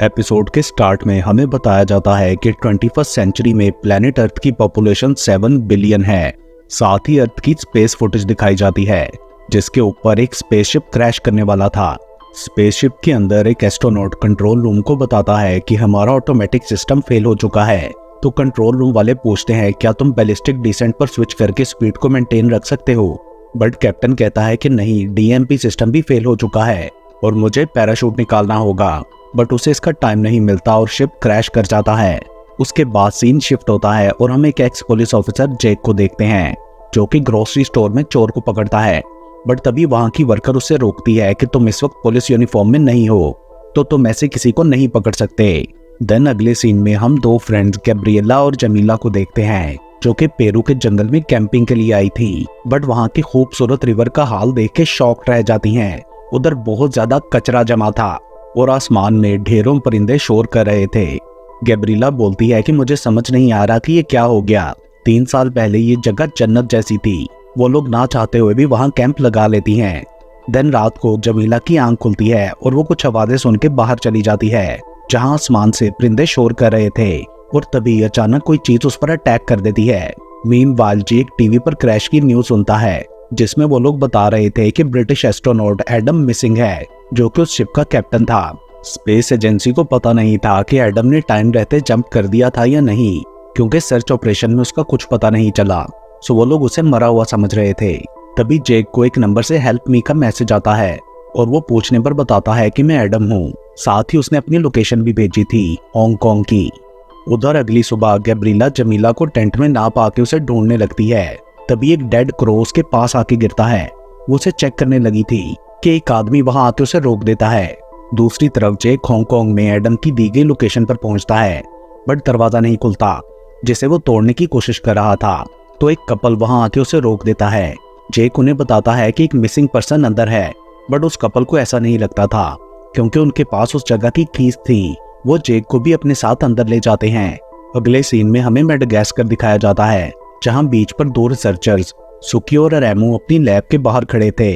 Episode के start में हमें बताया जाता है कि 21st सेंचुरी में प्लेनेट अर्थ की पॉपुलेशन 7 बिलियन है। साथ ही अर्थ की स्पेस फुटेज दिखाई जाती है जिसके ऊपर एक स्पेसशिप क्रैश करने वाला था। स्पेसशिप के अंदर एक एस्ट्रोनॉट कंट्रोल रूम को बताता है कि हमारा ऑटोमेटिक सिस्टम फेल हो चुका है। तो कंट्रोल रूम वाले पूछते हैं क्या तुम बैलिस्टिक डिसेंट पर स्विच करके स्पीड को मेंटेन रख सकते हो, बट कैप्टन कहता है कि नहीं, डीएमपी सिस्टम भी फेल हो चुका है और मुझे पैराशूट निकालना होगा, बट उसे इसका टाइम नहीं मिलता और शिप क्रैश कर जाता है। उसके बाद सीन शिफ्ट होता है और हम एक एक्स पुलिस ऑफिसर जैक को देखते हैं जो कि ग्रोसरी स्टोर में चोर को पकड़ता है, बट तभी वहां की वर्कर उससे रोकती है कि तुम इस वक्त पुलिस यूनिफॉर्म में नहीं हो तो तुम ऐसे किसी को नहीं पकड़ सकते। देन अगले सीन में हम दो फ्रेंड्स गैब्रिएला और जमीला को देखते हैं जो कि पेरू के जंगल में कैंपिंग के लिए आई थी, बट वहां की खूबसूरत रिवर का हाल देख के शॉक रह जाती हैं। उधर बहुत ज्यादा कचरा जमा था और आसमान में ढेरों परिंदे शोर कर रहे थे। गैब्रिएला बोलती है कि मुझे समझ नहीं आ रहा कि ये क्या हो गया। 3 साल पहले ये जगह जन्नत जैसी थी, वो लोग ना चाहते हुए भी वहां कैंप लगा लेती हैं। देन रात को जमीला की आंख खुलती है और वो कुछ आवाजें सुन के बाहर चली जाती है जहां आसमान से परिंदे शोर कर रहे थे, और तभी अचानक कोई चीज उस पर अटैक कर देती है। मीनवाइल जी एक टीवी पर क्रैश की न्यूज सुनता है जिसमें वो लोग बता रहे थे कि ब्रिटिश एस्ट्रोनॉट एडम मिसिंग है जो कि उस शिप का कैप्टन था। स्पेस एजेंसी को पता नहीं था कि एडम ने टाइम रहते जंप कर दिया था या नहीं, क्योंकि सर्च ऑपरेशन में उसका कुछ पता नहीं चला, सो वो लोग उसे मरा हुआ समझ रहे थे। तभी जेक को एक नंबर से हेल्प मी का मैसेज आता है और वो पूछने पर बताता है कि मैं एडम हूँ। साथ ही उसने अपनी लोकेशन भी भेजी थी हांगकांग की। उधर अगली सुबह गैब्रिएला जमीला को टेंट में ना पाके उसे ढूंढने लगती है। तभी एक डेड क्रो उसके पास आके गिरता है। वो उसे चेक करने लगी थी कि एक आदमी वहां आके उसे रोक देता है। दूसरी तरफ जेक हांगकांग में एडम की दी गई लोकेशन पर पहुंचता है, बट दरवाजा नहीं खुलता जिसे वो तोड़ने की कोशिश कर रहा था। तो एक कपल वहां आके उसे रोक देता है। जेक उन्हें बताता है कि एक मिसिंग पर्सन अंदर है, बट उस कपल को ऐसा नहीं लगता था क्योंकि उनके पास उस जगह की कीज थी। वो जेक को भी अपने साथ अंदर ले जाते हैं। अगले सीन में हमें मेडागास्कर दिखाया जाता है जहां बीच पर 2 रिसर्चर्स सुकियो और रेमो अपनी लैब के बाहर खड़े थे।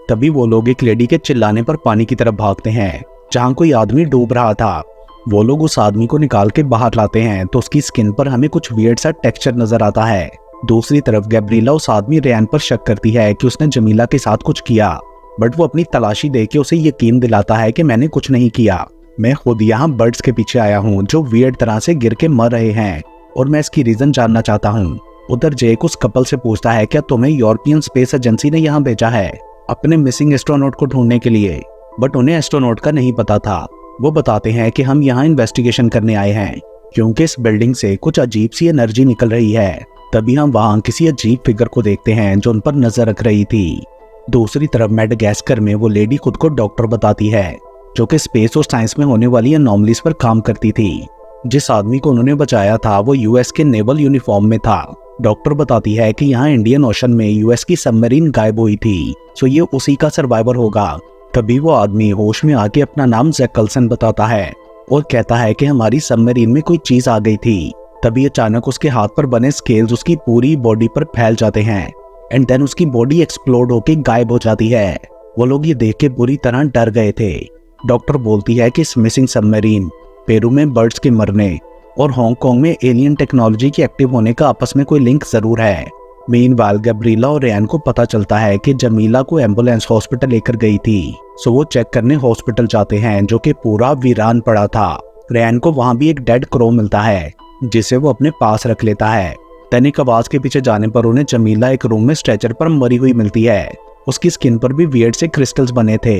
तभी वो लोग एक लेडी के चिल्लाने पर पानी की तरफ भागते हैं जहां कोई आदमी डूब रहा था। वो लोग उस आदमी को निकाल के बाहर लाते हैं तो उसकी स्किन पर हमें कुछ वियर्ड सा टेक्सचर नजर आता है। दूसरी तरफ गैब्रिएला उस आदमी रेन पर शक करती है कि उसने जमीला के साथ कुछ किया, बट वो अपनी तलाशी देके उसे यकीन दिलाता है कि मैंने कुछ नहीं किया, मैं खुद यहाँ बर्ड्स के पीछे आया हूँ जो वियर्ड तरह से गिर के मर रहे हैं और मैं इसकी रीजन जानना चाहता हूँ। उधर जेक उस कपल से पूछता है क्या तुम्हें यूरोपियन स्पेस एजेंसी ने यहाँ भेजा है अपने मिसिंग एस्ट्रोनॉट को ढूंढने के लिए, बट उन्हें एस्ट्रोनॉट का नहीं पता था। वो बताते हैं कि हम यहाँ इन्वेस्टिगेशन करने आए हैं क्योंकि इस बिल्डिंग से कुछ अजीब सी एनर्जी निकल रही है। तभी हम वहाँ किसी अजीब फिगर को देखते हैं जो उन पर नजर रख रही थी। दूसरी तरफ मेडागास्कर में वो लेडी खुद को डॉक्टर बताती है जो कि स्पेस और साइंस में होने वाली एनॉमलीज पर काम करती थी। जिस आदमी को उन्होंने बचाया था वो यूएस के नेवल यूनिफॉर्म में था। डॉक्टर बताती है कि यहाँ इंडियन ओशन में यूएस की सबमरीन गायब हुई थी, सो ये उसी का सर्वाइवर होगा। तभी वो आदमी होश में आके अपना नाम जैकल्सन बताता है और कहता है कि हमारी सबमरीन में कोई चीज आ गई थी। तभी अचानक उसके हाथ पर बने स्केल्स उसकी पूरी बॉडी पर फैल जाते हैं एंड देन उसकी बॉडी एक्सप्लोड होके गायब हो जाती है। वो लोग ये देख के बुरी तरह डर गए थे। डॉक्टर बोलती है कि इस मिसिंग सबमरीन, पेरू में बर्ड्स के मरने और हांगकांग में एलियन टेक्नोलॉजी के एक्टिव होने का आपस में कोई लिंक जरूर है। मीनवाइल गैब्रिएला और रेन को पता चलता है कि जमीला को एम्बुलेंस हॉस्पिटल लेकर गई थी, सो वो चेक करने हॉस्पिटल जाते हैं जो कि पूरा वीरान पड़ा था। रेन को वहां भी एक डेड क्रो मिलता है जिसे वो अपने पास रख लेता है। तनिक आवाज के पीछे जाने पर उन्हें जमीला एक रूम में स्ट्रेचर पर मरी हुई मिलती है। उसकी स्किन पर भी वियर्ड से क्रिस्टल्स बने थे।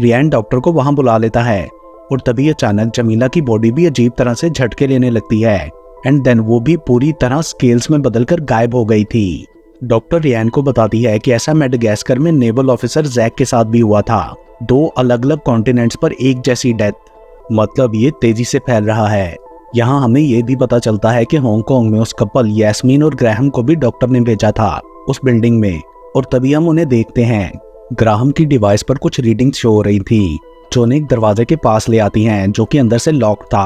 रियान डॉक्टर को वहां बुला लेता है और तभी अचानक जमीला की बॉडी भी अजीब तरह से झटके लेने लगती है एंड देन वो भी पूरी तरह स्केल्स में बदलकर गायब हो गई थी। डॉक्टर रियान को बताती है कि ऐसा मेडागास्कर में नेवल ऑफिसर जैक के साथ भी हुआ था। 2 अलग अलग कॉन्टिनेंट्स पर एक जैसी डेथ, मतलब ये तेजी से फैल रहा है। यहाँ हमें ये भी पता चलता है कि हांगकांग में उस कपल यास्मीन और ग्राहम को भी डॉक्टर ने भेजा था उस बिल्डिंग में, और तभी हम उन्हें देखते हैं। ग्राहम की डिवाइस पर कुछ रीडिंग्स शो हो रही थी जो उन्हें एक दरवाजे के पास ले आती हैं जो कि अंदर से लॉक था।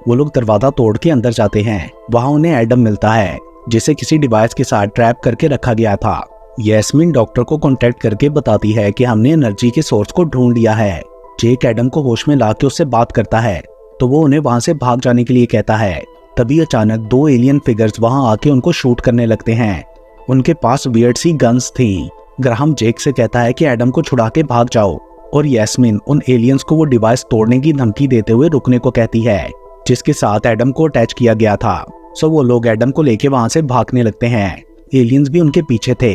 वो लोग दरवाजा तोड़ के अंदर जाते हैं। वहाँ उन्हें एडम मिलता है जिसे किसी डिवाइस के साथ ट्रैप करके रखा गया था। यास्मीन डॉक्टर को कांटेक्ट करके बताती है कि हमने एनर्जी के सोर्स को ढूंढ लिया है। जेक एडम को होश में लाके उससे बात करता है तो वो उन्हें वहां से भाग जाने के लिए कहता है। तभी अचानक 2 एलियन फिगर्स वहां आके उनको शूट करने लगते हैं। उनके पास वियर्ड सी गन्स थी। ग्राहम जेक से कहता है कि एडम को छुड़ा के भाग जाओ और यास्मीन उन एलियंस को वो डिवाइस तोड़ने की धमकी देते हुए रुकने को कहती है जिसके साथ एडम को अटैच किया गया था। सो वो लोग एडम को लेके वहां से भागने लगते हैं। एलियंस भी उनके पीछे थे।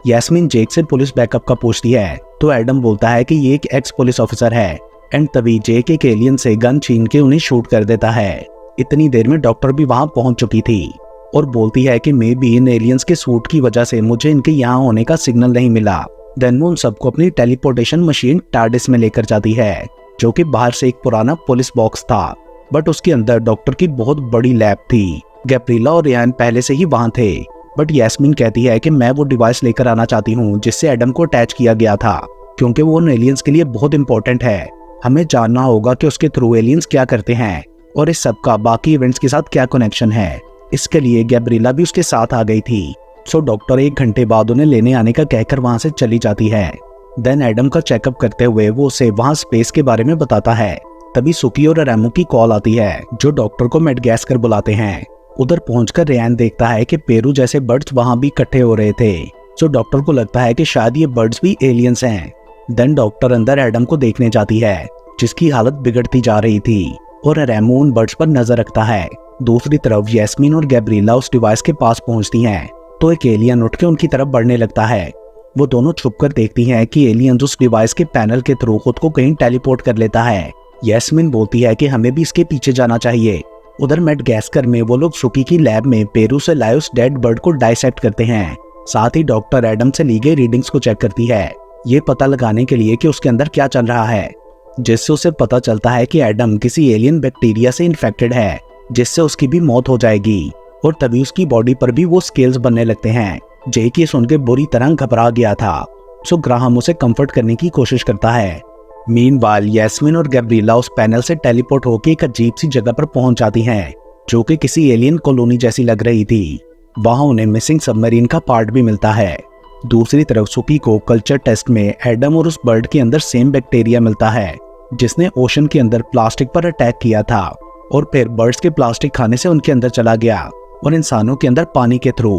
यास्मीन जेक से पुलिस बैकअप का पूछती है तो एडम बोलता है कि ये एक एक्स पुलिस ऑफिसर है। एंड तभी जेक एक एलियन से गन छीन के उन्हें शूट कर देता है। इतनी देर में डॉक्टर भी वहां पहुंच चुकी थी और बोलती है कि मे बी इन एलियंस के सूट की वजह से मुझे इनके यहाँ होने का सिग्नल नहीं मिला। देन वो उन सबको अपनी टेलीपोर्टेशन मशीन टार्डिस में लेकर जाती है जो कि बाहर से एक पुराना पुलिस बॉक्स था, बट उसके अंदर डॉक्टर की बहुत बड़ी लैब थी। गैब्रिएला और रियान पहले से ही वहां थे, बट यास्मीन कहती है कि मैं वो डिवाइस लेकर आना चाहती हूँ जिससे एडम को अटैच किया गया था, क्योंकि वो उन एलियंस के लिए बहुत इंपॉर्टेंट है। हमें जानना होगा कि उसके थ्रू एलियंस क्या करते हैं और इस सब का बाकी इवेंट्स के साथ क्या कनेक्शन है। इसके लिए गैब्रिएला भी उसके साथ आ गई थी। सो डॉक्टर 1 घंटे बाद उन्हें लेने आने का कहकर वहां से चली जाती है। देन एडम का चेकअप करते हुए वो उसे वहां स्पेस के बारे में बताता है। तभी सुकी और रेमो की कॉल आती है जो डॉक्टर को मेडगैस्कर बुलाते हैं। उधर पहुंचकर रियान देखता है कि पेरू जैसे बर्ड्स वहां भी इकट्ठे हो रहे थे। सो डॉक्टर को लगता है कि शायद ये बर्ड्स भी एलियंस हैं। देन डॉक्टर अंदर एडम को देखने जाती है जिसकी हालत बिगड़ती जा रही थी और रेमो उन बर्ड्स पर नजर रखता है। दूसरी तरफ यास्मीन और गैब्रिएला उस डिवाइस के पास पहुंचती हैं तो एक एलियन उठ के उनकी तरफ बढ़ने लगता है। वो दोनों छुपकर देखती हैं कि एलियन उस डिवाइस के पैनल के थ्रू खुद को कहीं टेलीपोर्ट कर लेता है। यास्मीन बोलती है कि हमें भी इसके पीछे जाना चाहिए। उधर मेडगैस्कर में वो लोग सुकी की लैब में पेरू से लाए उस डेड बर्ड को डाइसेक्ट करते हैं। साथ ही डॉक्टर एडम से ली गई रीडिंग्स को चेक करती है, ये पता लगाने के लिए कि उसके अंदर क्या चल रहा है, जिससे उसे पता चलता है कि एडम किसी एलियन बैक्टीरिया से इन्फेक्टेड है जिससे उसकी भी मौत हो जाएगी। और तभी उसकी बॉडी पर भी वो स्केल्स बनने लगते हैं। जेक ये सुनकर बुरी तरह घबरा गया था। सो ग्राहम उसे कंफर्ट करने की कोशिश करता है। मीनवाइल यास्मीन और गैब्रिएला उस पैनल से टेलीपोर्ट होकर एक अजीब सी जगह पर पहुंच जाती हैं जो कि किसी एलियन कॉलोनी जैसी लग रही थी। वहां उन्हें मिसिंग सबमरीन का पार्ट भी मिलता है। दूसरी तरफ सुकी को कल्चर टेस्ट में एडम और उस बर्ड के अंदर सेम बैक्टीरिया मिलता है जिसने ओशन के अंदर प्लास्टिक पर अटैक किया था और फिर बर्ड्स के प्लास्टिक खाने से उनके अंदर चला गया और इंसानों के अंदर पानी के थ्रू,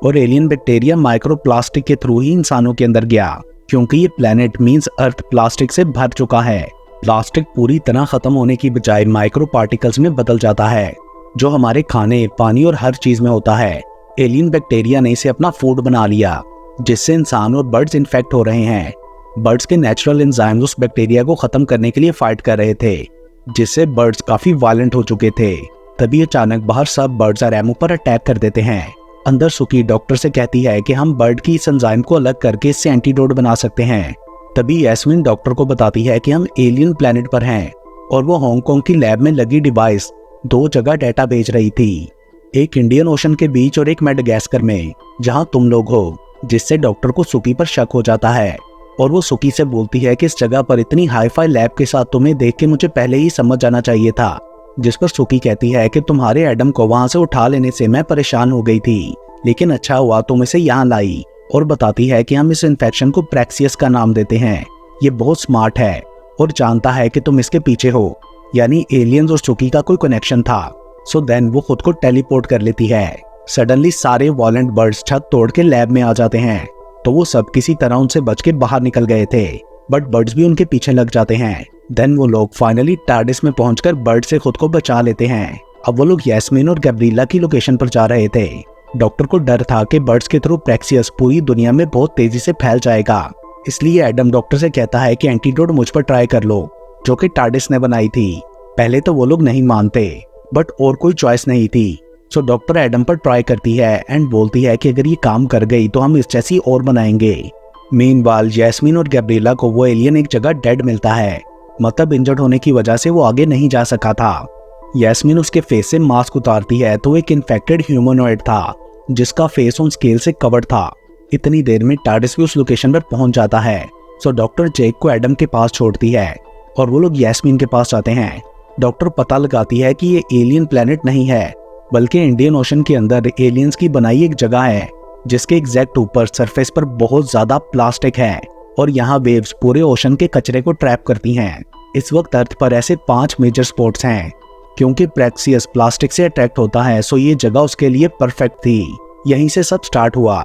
और एलियन बैक्टीरिया माइक्रो प्लास्टिक के थ्रू ही इंसानों के अंदर गया, क्योंकि ये प्लेनेट मींस अर्थ प्लास्टिक से भर चुका है। प्लास्टिक पूरी तरह खत्म होने की बजाय माइक्रो पार्टिकल्स में बदल जाता है जो हमारे खाने, पानी और हर चीज में होता है। एलियन बैक्टीरिया ने इसे अपना फूड बना लिया जिससे इंसान और बर्ड्स इन्फेक्ट हो रहे हैं। बर्ड्स के नेचुरल एंजाइम्स उस बैक्टीरिया को खत्म करने के लिए फाइट कर रहे थे जिससे बर्ड्स काफी वायलेंट हो चुके थे। तभी अचानक बाहर सब बर्ड्स रेमो पर अटैक कर देते हैं। अंदर सुकी डॉक्टर से कहती है कि हम बर्ड की इस एंजाइम को अलग करके इससे एंटीडोट बना सकते हैं। तभी यास्मीन डॉक्टर को बताती है कि हम एलियन प्लेनेट पर हैं और वो हांगकांग की लैब में लगी डिवाइस 2 जगह डाटा भेज रही थी, एक इंडियन ओशन के बीच और एक मेडागास्कर में जहां तुम लोग हो, जिससे डॉक्टर को सुकी पर शक हो जाता है और वो सुकी से बोलती है कि इस जगह पर इतनी हाईफाई लैब के साथ तुम्हें देख के मुझे पहले ही समझ जाना चाहिए था। जिस पर सुकी कहती है कि तुम्हारे एडम को वहां से उठा लेने से मैं परेशान हो गई थी, लेकिन अच्छा हुआ तुम इसे यहाँ लाई, और बताती है कि हम इस इन्फेक्शन को प्रेक्सियस का नाम देते हैं। ये बहुत स्मार्ट है और जानता है कि तुम इसके पीछे हो, यानी एलियंस और सुकी का कोई कनेक्शन था। सो देन वो खुद को टेलीपोर्ट कर लेती है। सडनली सारे वॉलेंट बर्ड्स छत तोड़ के लैब में आ जाते हैं तो वो सब किसी तरह उनसे बच के बाहर निकल गए थे, बट बर्ड्स भी उनके पीछे लग जाते हैं। देन वो लोग फाइनली टार्डिस में पहुंचकर बर्ड से खुद को बचा लेते हैं। अब वो लोग यास्मीन और गैब्रिएला की लोकेशन पर जा रहे थे। डॉक्टर को डर था कि बर्ड्स के थ्रू प्रेक्सियस पूरी दुनिया में बहुत तेजी से फैल जाएगा, इसलिए एडम डॉक्टर से कहता है कि एंटीडोट मुझ पर ट्राई कर लो, जो कि टार्डिस ने बनाई थी। पहले तो वो लोग नहीं मानते, बट और कोई चॉइस नहीं थी। सो डॉक्टर एडम पर ट्राई करती है एंड बोलती है कि अगर ये काम कर गई तो हम इस जैसी और बनाएंगे। मीनवाइल यास्मीन और गैब्रिएला को वो एलियन एक जगह डेड मिलता है, मतलब इंजर्ड होने की वजह से वो आगे नहीं जा सका था। यास्मीन उसके फेस से मास्क उतारती है तो एक इन्फेक्टेड ह्यूमनॉइड था जिसका फेस ऑन स्केल से कवर्ड था। इतनी देर में टार्डिस भी उस लोकेशन पर पहुंच जाता है। सो डॉक्टर जेक को एडम के पास छोड़ती है और वो लोग यास्मीन के पास जाते हैं। डॉक्टर पता लगाती है कि ये एलियन प्लेनेट नहीं है, बल्कि इंडियन ओशन के अंदर एलियंस की बनाई एक जगह है जिसके एग्जैक्ट ऊपर सरफेस पर बहुत ज्यादा प्लास्टिक है और यहाँ वेव्स पूरे ओशन के कचरे को ट्रैप करती हैं। इस वक्त अर्थ पर ऐसे 5 मेजर स्पॉट्स हैं क्योंकि प्रैक्सियस प्लास्टिक से अट्रैक्ट होता है, सो ये जगह उसके लिए परफेक्ट थी। यहीं से सब स्टार्ट हुआ।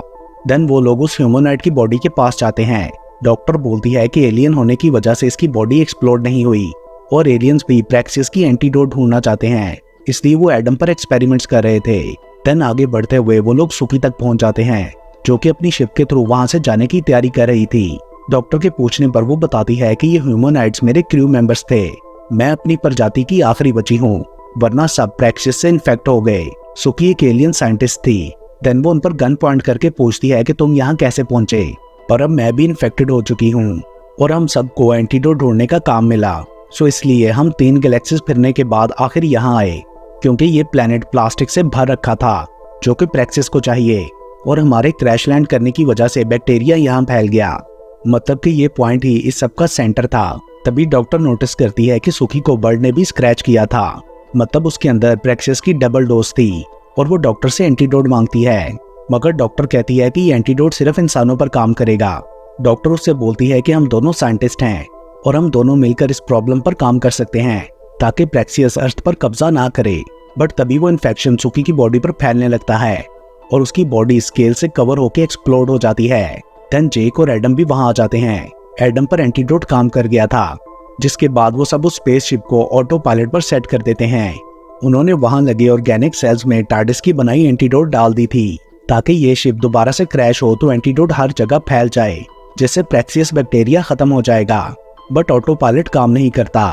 देन वो लोग उस ह्यूमनॉइड की बॉडी के पास जाते हैं। डॉक्टर बोलती है कि एलियन होने की वजह से इसकी बॉडी एक्सप्लोड नहीं हुई और एलियंस भी प्रैक्सियस की एंटीडोट ढूंढना चाहते हैं, इसलिए वो एडम पर एक्सपेरिमेंट्स कर रहे थे। देन आगे बढ़ते हुए वो लोग सुकी तक पहुंच जाते हैं, जो कि अपनी शिप के थ्रू वहां से जाने की तैयारी कर रही थी। डॉक्टर के पूछने पर वो बताती है कि ये ह्यूमनॉइड्स मेरे क्रू मेंबर्स थे। मैं अपनी प्रजाति की आखिरी बची हूँ, वरना सब प्रैक्सियस से इन्फेक्ट हो गए। सुकी एक एलियन साइंटिस्ट थी। देन वो उन पर गन पॉइंट करके पूछती है कि तुम यहाँ कैसे पहुंचे, पर अब मैं भी इन्फेक्टेड हो चुकी हूँ और हम सबको एंटीडोट ढूंढने का काम मिला, सो इसलिए हम 3 गैलेक्सीज फिरने के बाद आखिर यहाँ आए, क्योंकि ये प्लेनेट प्लास्टिक से भर रखा था जो कि प्रैक्सियस को चाहिए, और हमारे क्रैश लैंड करने की वजह से बैक्टीरिया यहाँ फैल गया। मतलब कि ये पॉइंट ही इस सब का सेंटर था। तभी डॉक्टर नोटिस करती है कि सुकी को बर्ड ने भी स्क्रैच किया था, मतलब उसके अंदर प्रैक्सियस की डबल डोज थी, और वो डॉक्टर से एंटीडोट मांगती है, मगर डॉक्टर कहती है कि एंटीडोट सिर्फ इंसानों पर काम करेगा। डॉक्टर उससे बोलती है कि हम दोनों साइंटिस्ट हैं और हम दोनों मिलकर इस प्रॉब्लम पर काम कर सकते हैं ताकि प्रैक्सियस अर्थ पर कब्जा ना करे। बट तभी वो इन्फेक्शन सुकी की बॉडी पर फैलने लगता है और उसकी बॉडी स्केल से कवर होकर एक्सप्लोड हो जाती है। देन जेक और एडम भी वहां आ जाते हैं। एडम पर एंटीडोट काम कर गया था, जिसके बाद वो सब उस स्पेसशिप को ऑटो पायलट पर सेट कर देते हैं। उन्होंने वहां लगे ऑर्गेनिक सेल्स में टार्डिस की बनाई एंटीडोट डाल दी थी ताकि ये शिप दोबारा से क्रैश हो तो एंटीडोट हर जगह फैल जाए, जिससे प्रैक्सियस बैक्टीरिया खत्म हो जाएगा। बट ऑटो पायलट काम नहीं करता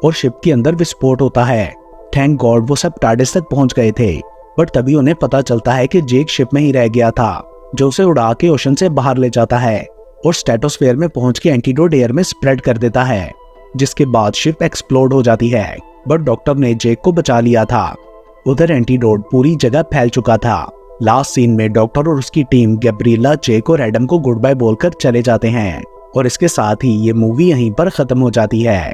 और शिप के अंदर विस्फोट होता है। थैंक गॉड वो सब टार्डिस तक पहुंच गए थे, बट तभी उन्हें पता चलता है कि जेक शिप में ही रह गया था, जो उसे उड़ा के ओशन से बाहर ले जाता है और स्ट्रेटोस्फेयर में पहुंच के एंटीडोट एयर में स्प्रेड कर देता है, जिसके बाद शिप एक्सप्लोड हो जाती है। बट डॉक्टर ने जेक को बचा लिया था। उधर एंटीडोट पूरी जगह फैल चुका था। लास्ट सीन में डॉक्टर और उसकी टीम गैब्रिएला, जेक और एडम को गुड बाय बोलकर चले जाते हैं और इसके साथ ही ये मूवी यहीं पर खत्म हो जाती है।